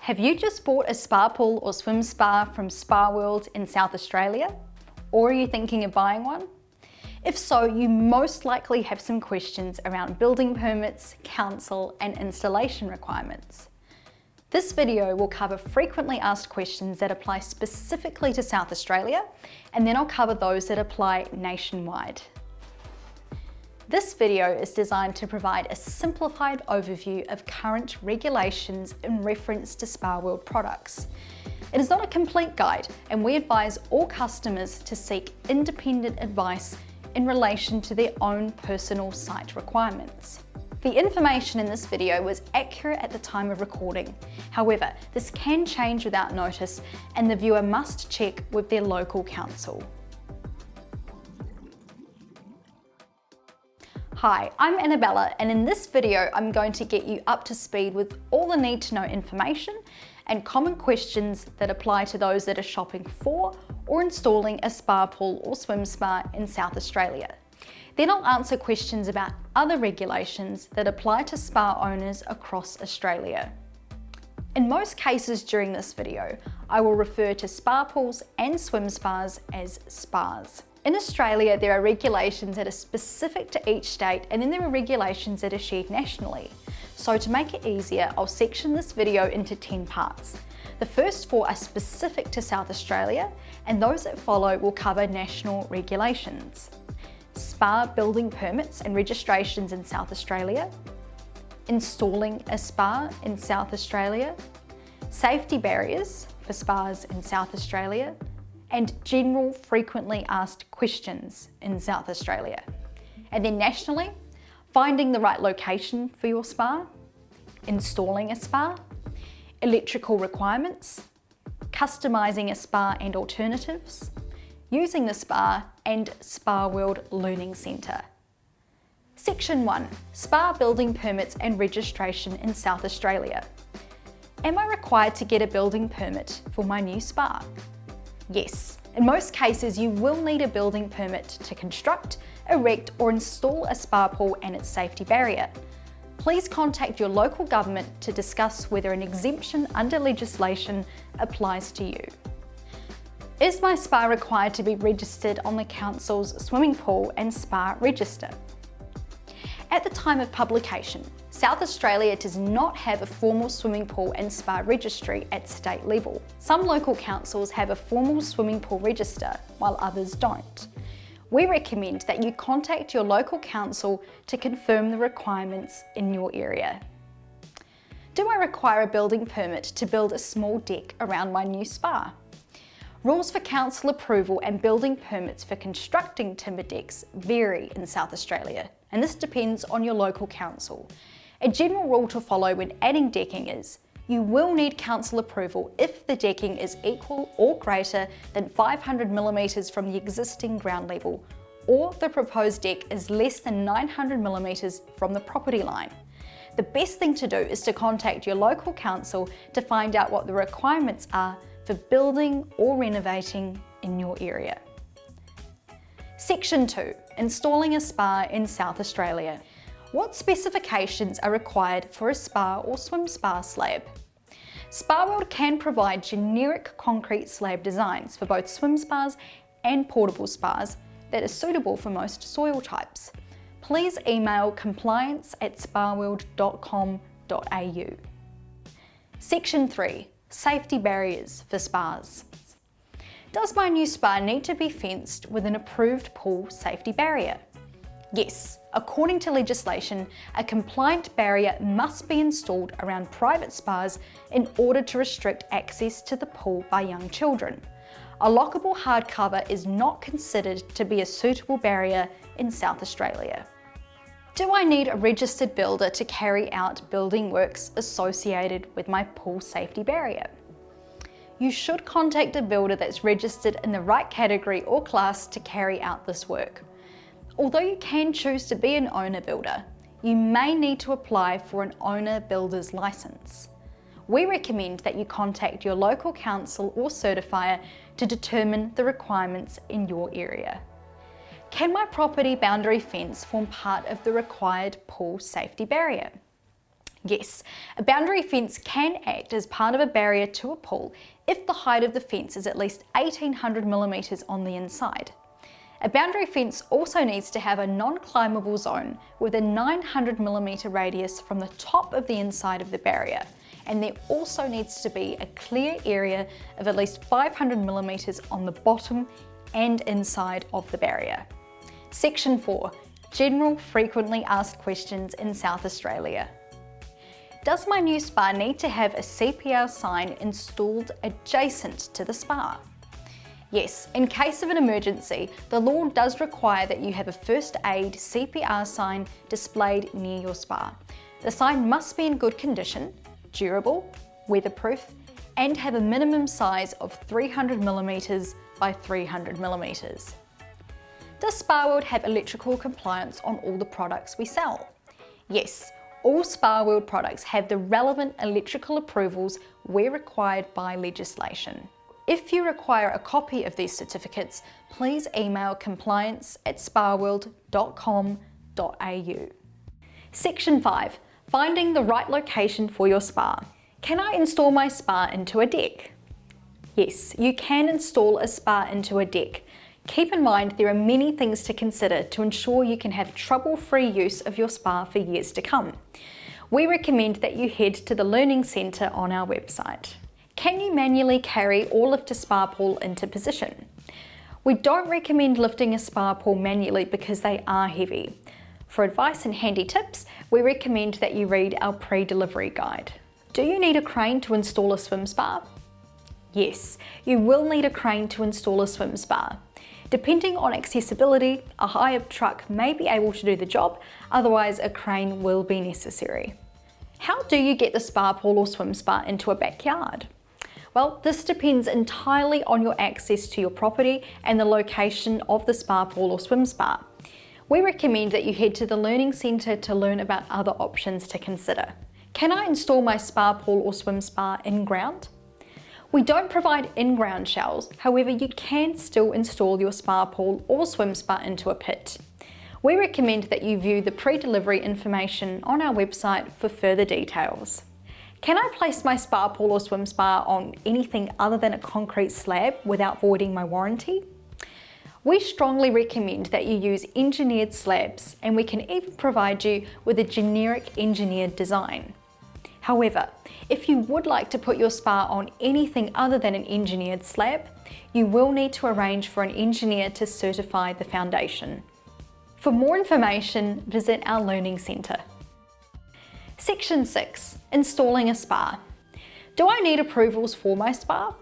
Have you just bought a spa pool or swim spa from Spa World in South Australia? Or are you thinking of buying one? If so, you most likely have some questions around building permits, council and installation requirements. This video will cover frequently asked questions that apply specifically to South Australia, and then I'll cover those that apply nationwide. This video is designed to provide a simplified overview of current regulations in reference to Spa World products. It is not a complete guide, and we advise all customers to seek independent advice in relation to their own personal site requirements. The information in this video was accurate at the time of recording. However, this can change without notice, and the viewer must check with their local council. Hi, I'm Annabella, and in this video I'm going to get you up to speed with all the need to know information and common questions that apply to those that are shopping for or installing a spa pool or swim spa in South Australia. Then I'll answer questions about other regulations that apply to spa owners across Australia. In most cases during this video, I will refer to spa pools and swim spas as spas. In Australia, there are regulations that are specific to each state, and then there are regulations that are shared nationally. So to make it easier, I'll section this video into 10 parts. The first 4 are specific to South Australia, and those that follow will cover national regulations. Spa building permits and registrations in South Australia, installing a spa in South Australia, safety barriers for spas in South Australia, and general frequently asked questions in South Australia. And then nationally, finding the right location for your spa, installing a spa, electrical requirements, customising a spa and alternatives, using the spa, and Spa World Learning Centre. Section 1, Spa building permits and registration in South Australia. Am I required to get a building permit for my new spa? Yes, in most cases you will need a building permit to construct, erect or install a spa pool and its safety barrier. Please contact your local government to discuss whether an exemption under legislation applies to you. Is my spa required to be registered on the council's swimming pool and spa register? At the time of publication, South Australia does not have a formal swimming pool and spa registry at state level. Some local councils have a formal swimming pool register, while others don't. We recommend that you contact your local council to confirm the requirements in your area. Do I require a building permit to build a small deck around my new spa? Rules for council approval and building permits for constructing timber decks vary in South Australia, and this depends on your local council. A general rule to follow when adding decking is, you will need council approval if the decking is equal or greater than 500mm from the existing ground level, or the proposed deck is less than 900mm from the property line. The best thing to do is to contact your local council to find out what the requirements are for building or renovating in your area. Section 2, Installing a spa in South Australia. What specifications are required for a spa or swim spa slab? Spa World can provide generic concrete slab designs for both swim spas and portable spas that are suitable for most soil types. Please email compliance@spaworld.com.au. Section 3, Safety barriers for spas. Does my new spa need to be fenced with an approved pool safety barrier? Yes, according to legislation, a compliant barrier must be installed around private spas in order to restrict access to the pool by young children. A lockable hardcover is not considered to be a suitable barrier in South Australia. Do I need a registered builder to carry out building works associated with my pool safety barrier? You should contact a builder that's registered in the right category or class to carry out this work. Although you can choose to be an owner builder, you may need to apply for an owner builder's license. We recommend that you contact your local council or certifier to determine the requirements in your area. Can my property boundary fence form part of the required pool safety barrier? Yes, a boundary fence can act as part of a barrier to a pool if the height of the fence is at least 1800 millimeters on the inside. A boundary fence also needs to have a non-climbable zone with a 900 millimeter radius from the top of the inside of the barrier, and there also needs to be a clear area of at least 500 millimeters on the bottom and inside of the barrier. Section 4. General frequently asked questions in South Australia. Does my new spa need to have a CPR sign installed adjacent to the spa? Yes, in case of an emergency, the law does require that you have a first aid CPR sign displayed near your spa. The sign must be in good condition, durable, weatherproof, and have a minimum size of 300 millimeters by 300 millimeters. Does Spa World have electrical compliance on all the products we sell? Yes, all Spa World products have the relevant electrical approvals where required by legislation. If you require a copy of these certificates, please email compliance@spaworld.com.au. Section 5. Finding the right location for your spa. Can I install my spa into a deck? Yes, you can install a spa into a deck. Keep in mind there are many things to consider to ensure you can have trouble-free use of your spa for years to come. We recommend that you head to the Learning Centre on our website. Can you manually carry or lift a spa pool into position? We don't recommend lifting a spa pool manually because they are heavy. For advice and handy tips, we recommend that you read our pre-delivery guide. Do you need a crane to install a swim spa? Yes, you will need a crane to install a swim spa. Depending on accessibility, a hire truck may be able to do the job, otherwise a crane will be necessary. How do you get the spa pool or swim spa into a backyard? Well, this depends entirely on your access to your property and the location of the spa pool or swim spa. We recommend that you head to the Learning Centre to learn about other options to consider. Can I install my spa pool or swim spa in-ground? We don't provide in-ground shells, however you can still install your spa pool or swim spa into a pit. We recommend that you view the pre-delivery information on our website for further details. Can I place my spa pool or swim spa on anything other than a concrete slab without voiding my warranty? We strongly recommend that you use engineered slabs, and we can even provide you with a generic engineered design. However, if you would like to put your spa on anything other than an engineered slab, you will need to arrange for an engineer to certify the foundation. For more information, visit our Learning Centre. Section 6. Installing a spa. Do I need approvals for my spa?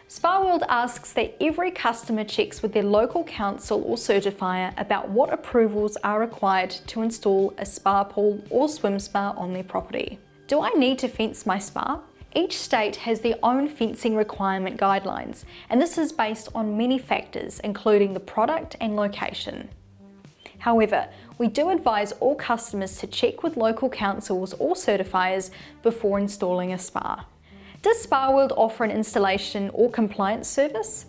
Spa World asks that every customer checks with their local council or certifier about what approvals are required to install a spa pool or swim spa on their property. Do I need to fence my spa? Each state has their own fencing requirement guidelines, and this is based on many factors, including the product and location. However, we do advise all customers to check with local councils or certifiers before installing a spa. Does Spa World offer an installation or compliance service?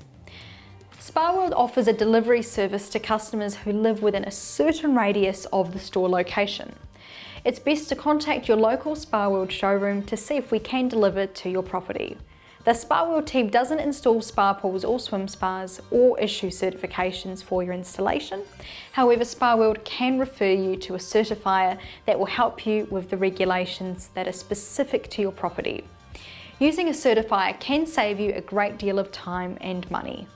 Spa World offers a delivery service to customers who live within a certain radius of the store location. It's best to contact your local Spa World showroom to see if we can deliver to your property. The Spa World team doesn't install spa pools or swim spas or issue certifications for your installation. However, Spa World can refer you to a certifier that will help you with the regulations that are specific to your property. Using a certifier can save you a great deal of time and money.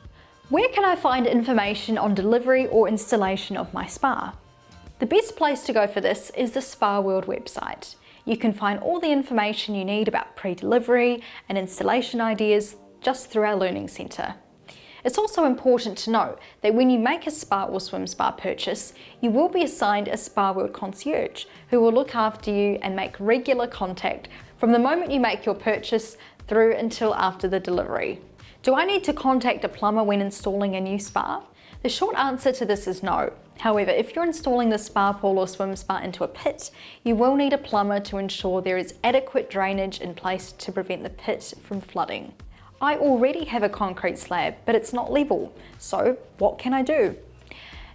Where can I find information on delivery or installation of my spa? The best place to go for this is the Spa World website. You can find all the information you need about pre-delivery and installation ideas just through our Learning Centre. It's also important to note that when you make a spa or swim spa purchase, you will be assigned a Spa World concierge who will look after you and make regular contact from the moment you make your purchase through until after the delivery. Do I need to contact a plumber when installing a new spa? The short answer to this is no. However, if you're installing the spa pool or swim spa into a pit, you will need a plumber to ensure there is adequate drainage in place to prevent the pit from flooding. I already have a concrete slab, but it's not level, so what can I do?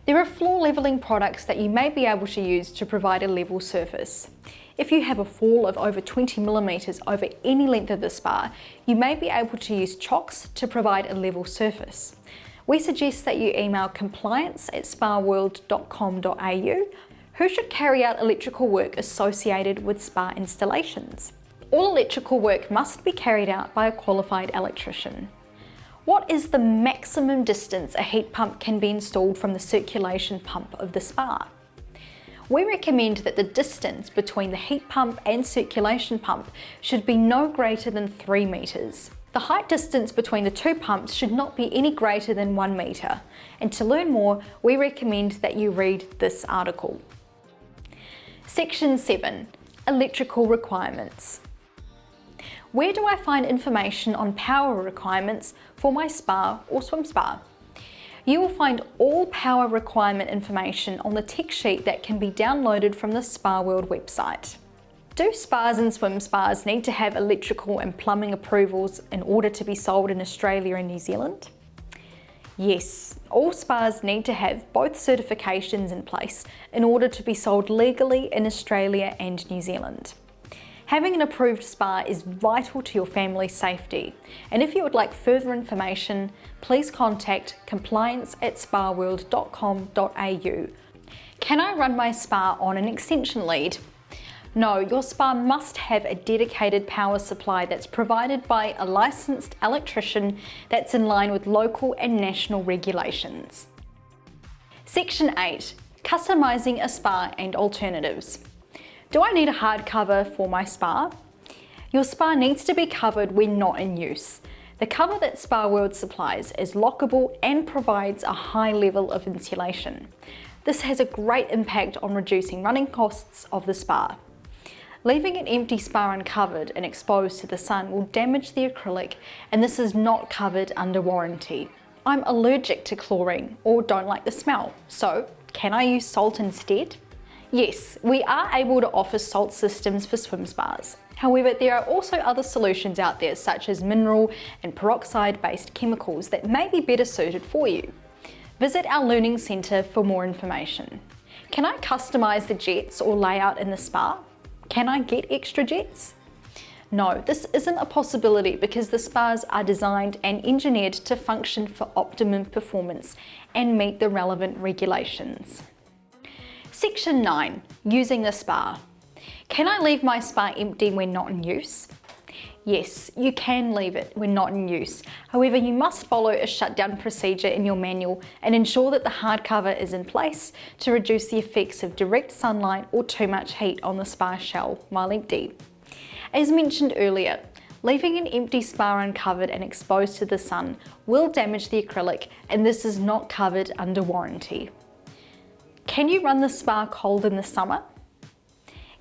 There are floor leveling products that you may be able to use to provide a level surface. If you have a fall of over 20 millimeters over any length of the spar, you may be able to use chocks to provide a level surface. We suggest that you email compliance@sparworld.com.au who should carry out electrical work associated with spar installations. All electrical work must be carried out by a qualified electrician. What is the maximum distance a heat pump can be installed from the circulation pump of the spar? We recommend that the distance between the heat pump and circulation pump should be no greater than 3 meters. The height distance between the two pumps should not be any greater than 1 meter. And to learn more, we recommend that you read this article. Section 7. Electrical requirements. Where do I find information on power requirements for my spa or swim spa? You will find all power requirement information on the tech sheet that can be downloaded from the Spa World website. Do spas and swim spas need to have electrical and plumbing approvals in order to be sold in Australia and New Zealand? Yes, all spas need to have both certifications in place in order to be sold legally in Australia and New Zealand. Having an approved spa is vital to your family's safety, and if you would like further information, please contact compliance@sparworld.com.au. Can I run my spa on an extension lead? No, your spa must have a dedicated power supply that's provided by a licensed electrician that's in line with local and national regulations. Section 8. Customising a spa and alternatives. Do I need a hard cover for my spa? Your spa needs to be covered when not in use. The cover that Spa World supplies is lockable and provides a high level of insulation. This has a great impact on reducing running costs of the spa. Leaving an empty spa uncovered and exposed to the sun will damage the acrylic, and this is not covered under warranty. I'm allergic to chlorine or don't like the smell, so can I use salt instead? Yes, we are able to offer salt systems for swim spas. However, there are also other solutions out there such as mineral and peroxide-based chemicals that may be better suited for you. Visit our Learning Centre for more information. Can I customise the jets or layout in the spa? Can I get extra jets? No, this isn't a possibility because the spas are designed and engineered to function for optimum performance and meet the relevant regulations. Section 9. Using the spa. Can I leave my spa empty when not in use? Yes, you can leave it when not in use. However, you must follow a shutdown procedure in your manual and ensure that the hard cover is in place to reduce the effects of direct sunlight or too much heat on the spa shell while empty. As mentioned earlier, leaving an empty spa uncovered and exposed to the sun will damage the acrylic, and this is not covered under warranty. Can you run the spa cold in the summer?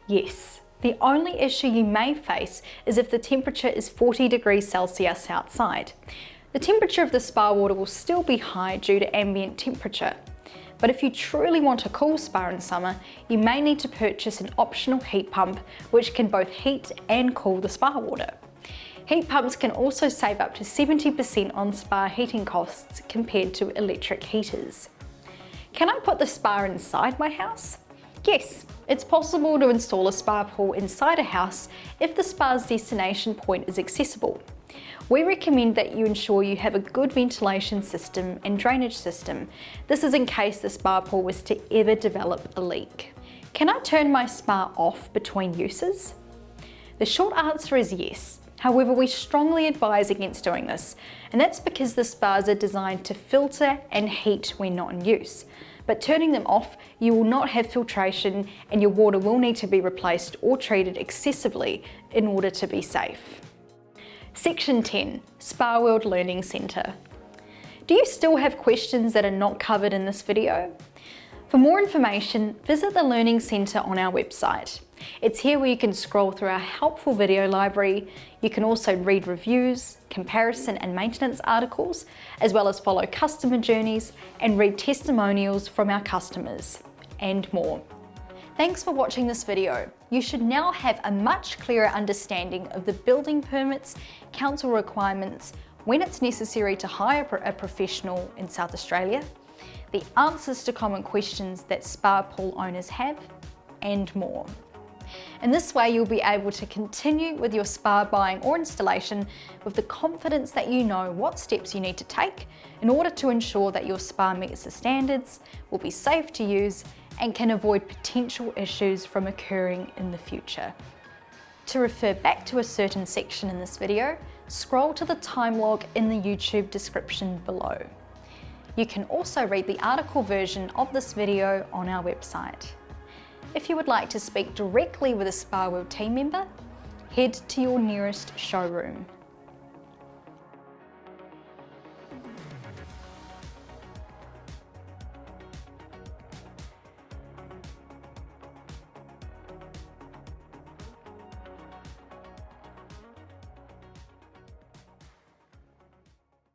Yes. The only issue you may face is if the temperature is 40 degrees Celsius outside. The temperature of the spa water will still be high due to ambient temperature. But if you truly want a cool spa in summer, you may need to purchase an optional heat pump which can both heat and cool the spa water. Heat pumps can also save up to 70% on spa heating costs compared to electric heaters. Can I put the spa inside my house? Yes, it's possible to install a spa pool inside a house if the spa's destination point is accessible. We recommend that you ensure you have a good ventilation system and drainage system. This is in case the spa pool was to ever develop a leak. Can I turn my spa off between uses? The short answer is yes. However, we strongly advise against doing this, and that's because the spas are designed to filter and heat when not in use. But turning them off, you will not have filtration and your water will need to be replaced or treated excessively in order to be safe. Section 10. Spa World Learning Centre. Do you still have questions that are not covered in this video? For more information, visit the Learning Centre on our website. It's here where you can scroll through our helpful video library. You can also read reviews, comparison and maintenance articles, as well as follow customer journeys and read testimonials from our customers, and more. Thanks for watching this video. You should now have a much clearer understanding of the building permits, council requirements, when it's necessary to hire a professional in South Australia, the answers to common questions that spa pool owners have, and more. In this way, you'll be able to continue with your spa buying or installation with the confidence that you know what steps you need to take in order to ensure that your spa meets the standards, will be safe to use, and can avoid potential issues from occurring in the future. To refer back to a certain section in this video, scroll to the time log in the YouTube description below. You can also read the article version of this video on our website. If you would like to speak directly with a Spa World team member, head to your nearest showroom.